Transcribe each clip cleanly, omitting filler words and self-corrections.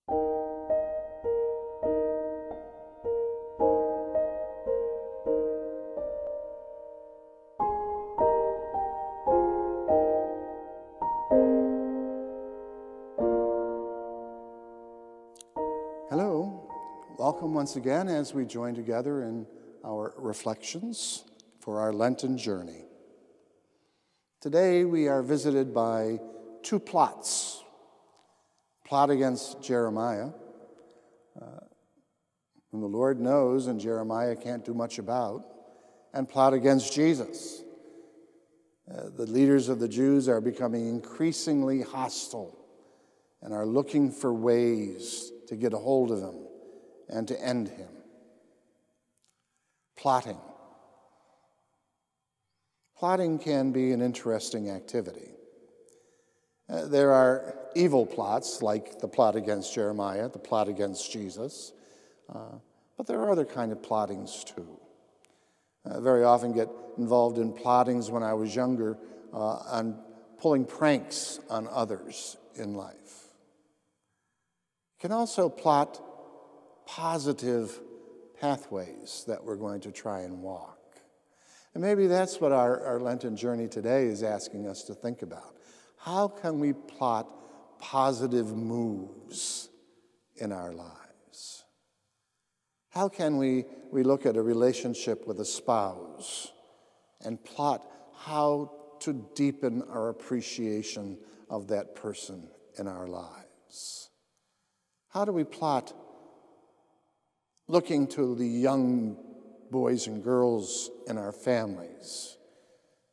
Hello, welcome once again as we join together in our reflections for our Lenten journey. Today we are visited by two plots. Plot against Jeremiah, whom the Lord knows and Jeremiah can't do much about, and plot against Jesus. The leaders of the Jews are becoming increasingly hostile and are looking for ways to get a hold of him and to end him. Plotting. Plotting can be an interesting activity. There are evil plots, like the plot against Jeremiah, the plot against Jesus, but there are other kind of plottings too. I very often get involved in plottings when I was younger on pulling pranks on others in life. You can also plot positive pathways that we're going to try and walk. And maybe that's what our Lenten journey today is asking us to think about. How can we plot positive moves in our lives? How can we look at a relationship with a spouse and plot how to deepen our appreciation of that person in our lives? How do we plot looking to the young boys and girls in our families,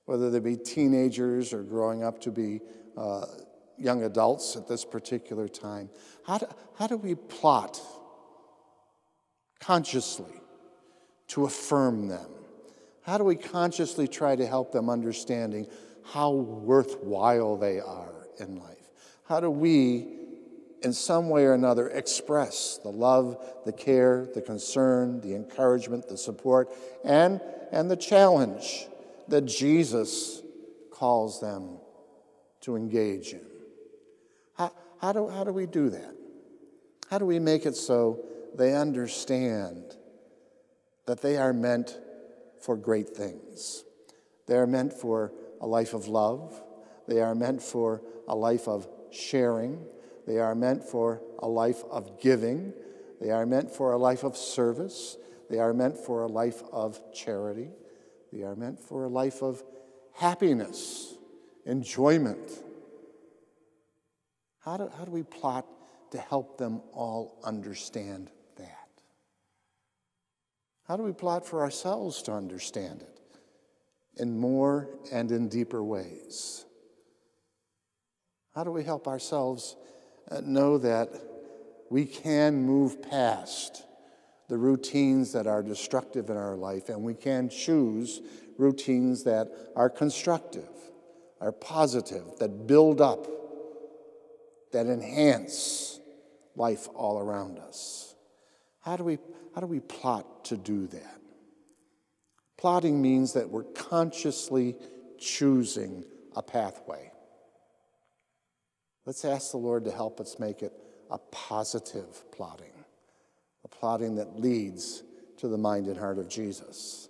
whether they be teenagers or growing up to be young adults at this particular time? How do we plot consciously to affirm them? How do we consciously try to help them understanding how worthwhile they are in life? How do we, in some way or another, express the love, the care, the concern, the encouragement, the support, and the challenge that Jesus calls them to engage in? How do we do that? How do we make it so they understand that they are meant for great things? They are meant for a life of love. They are meant for a life of sharing. They are meant for a life of giving. They are meant for a life of service. They are meant for a life of charity. They are meant for a life of happiness, enjoyment. How do we plot to help them all understand that? How do we plot for ourselves to understand it in more and in deeper ways? How do we help ourselves know that we can move past the routines that are destructive in our life, and we can choose routines that are constructive, are positive, that build up, that enhance life all around us? How do we plot to do that? Plotting means that we're consciously choosing a pathway. Let's ask the Lord to help us make it a positive plotting, a plotting that leads to the mind and heart of Jesus,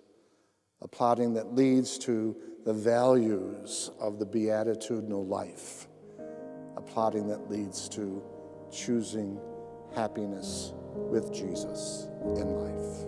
a plotting that leads to the values of the beatitudinal life, a plotting that leads to choosing happiness with Jesus in life.